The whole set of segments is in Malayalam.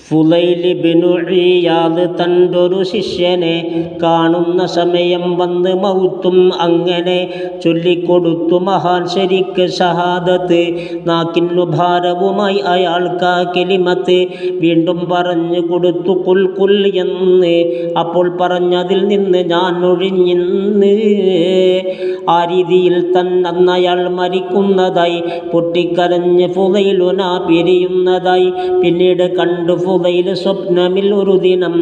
ഫുളൈലിബ്നു ഇയാദ് തൻ്റൊരു ശിഷ്യനെ കാണുന്ന സമയം വന്ന് മൗത്തും അങ്ങനെ ചൊല്ലിക്കൊടുത്തു മഹാൻ ശരിക്ക് ഷഹാദത്ത്. നാക്കിന്നു ഭാരവുമായി അയാൾക്ക് ആ കെലിമത്ത് വീണ്ടും പറഞ്ഞു കൊടുത്തു കുൽ കുൽ എന്ന്. അപ്പോൾ പറഞ്ഞതിൽ നിന്ന് ഞാൻ ഒഴിഞ്ഞിന്ന്. ആ രീതിയിൽ തന്നെ അയാൾ മരിക്കുന്നതായി പൊട്ടിക്കരഞ്ഞ് ഫുളൈലുന പിരിയുന്നതായി പിന്നീട് കണ്ടു. ഫുളൈൽ സ്വപ്നമിൽ ഒരു ദിനം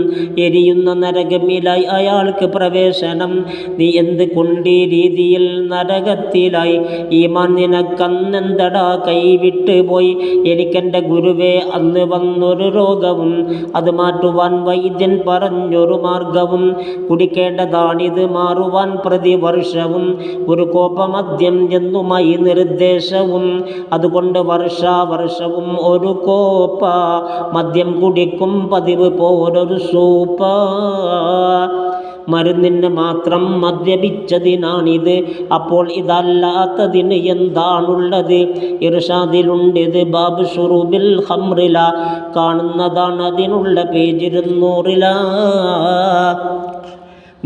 എരിയുന്ന നരകമിലായി അയാൾക്ക് പ്രവേശനം. നീ എന്ത് കൊണ്ടീ രീതിയിൽ നരകത്തിലായി? ഈമാൻ നിനക്കന്നെന്തടാ കൈവിട്ട് പോയി? എനിക്കെൻ്റെ ഗുരുവേ അന്ന് വന്നൊരു രോഗവും അത് മാറ്റുവാൻ വൈദ്യൻ പറഞ്ഞൊരു മാർഗവും. കുടിക്കേണ്ടതാണിത് മാറുവാൻ പ്രതിവർഷവും ഒരു കോപ്പമദ്യം എന്നുമായി നിർദ്ദേശവും. അതുകൊണ്ട് വർഷാവർഷവും ഒരു കോപ്പ മദ്യം കുടിക്കും പതിവ് പോലൊരു സൂപ്പ. മരുന്നിന് മാത്രം മദ്യപിച്ചതിനാണിത്. അപ്പോൾ ഇതല്ലാത്തതിന് എന്താണുള്ളത്? ഇർഷാദിലുണ്ടിത് ബാബ് ഷുറൂബിൽ ഖംറില. കാണുന്നതാണ് അതിനുള്ള പേജ് 200.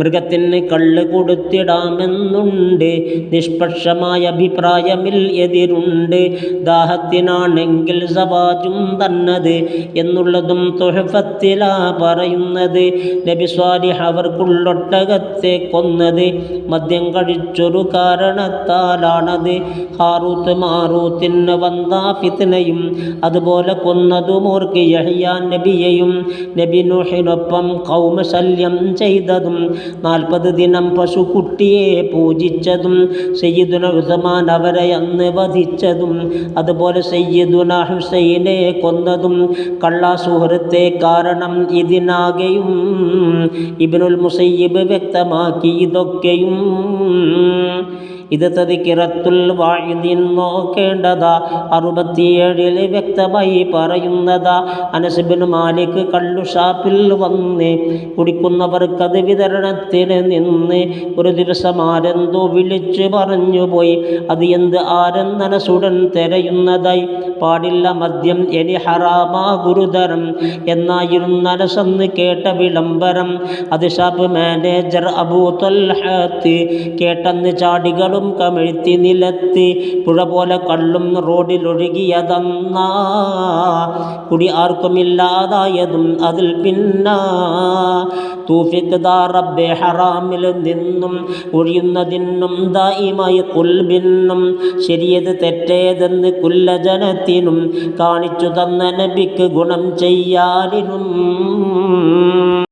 മൃഗത്തിന് കള്ള് കൊടുത്തിടാമെന്നുണ്ട്. നിഷ്പക്ഷമായ അഭിപ്രായമിൽ എതിരുണ്ട്. ദാഹത്തിനാണെങ്കിൽ സവാജും തന്നത് എന്നുള്ളതും തുഹഫത്തിലാ പറയുന്നത്. നബി സ്വാലിഹ് അവർക്കുള്ളൊട്ടകത്തെ കൊന്നത് മദ്യം കഴിച്ചൊരു കാരണത്താലാണത്. ഹാറൂത്ത് മാറൂത്തിന് വന്ന ഫിത്നയും അതുപോലെ കൊന്നതും ഓർക്ക് യഹ്യാ നബിയെയും. നബി നൂഹിനൊപ്പം ഖൗമ ശല്യം ചെയ്തതും 40 ദിനം പശുക്കുട്ടിയെ പൂജിച്ചതും സയ്യിദുന ഉസ്മാൻ അവരെ അന്ന് വധിച്ചതും അതുപോലെ സയ്യിദുന ഹുസൈനെ കൊന്നതും കള്ള സുഹൃത്തെ കാരണം ഇതിനാകെയും ഇബ്നുൽ മുസയ്യിബ് വ്യക്തമാക്കി. ഇതൊക്കെയും ഇത് തദ്കിറത്തുൽ വാഇദീൻ നോക്കേണ്ടതാ. 67 വ്യക്തമായി പറയുന്നതാ. അനസ് ഇബ്നു മാലിക് കള്ളു ഷാപ്പിൽ വന്ന് കുടിക്കുന്നവർക്കത് വിതരണത്തിന് നിന്ന് ഒരു ദിവസം ആരെന്തോ വിളിച്ചു പറഞ്ഞു പോയി. അത് എന്ത് ആരെന്നനസുടൻ തിരയുന്നതായി. പാടില്ല മദ്യം ഇനി ഹറാമാ ഗുരുതരം എന്നായിരുന്നു അനസെന്ന് കേട്ട വിളംബരം. അത് ഷാപ്പ് മാനേജർ അബൂ ത്വൽഹത്ത് കേട്ടെന്ന് ചാടികൾ കമിഴ്ത്തി നിലത്ത്. പുഴ പോലെ കള്ളും റോഡിലൊഴുകിയതന്നാ. കുടി ആർക്കുമില്ലാതായതും അതിൽ പിന്നാ. തൗഫീഖ് ദാ റബ്ബേ ഹറാമിൽ നിന്നും ഒഴിയുന്നതിനും ദായിമായി കുൽബിന്നും ശരിയത് തെറ്റേതെന്ന് കുല്ല ജനത്തിനും കാണിച്ചു തന്ന നബിക്ക് ഗുണം ചെയ്യാനും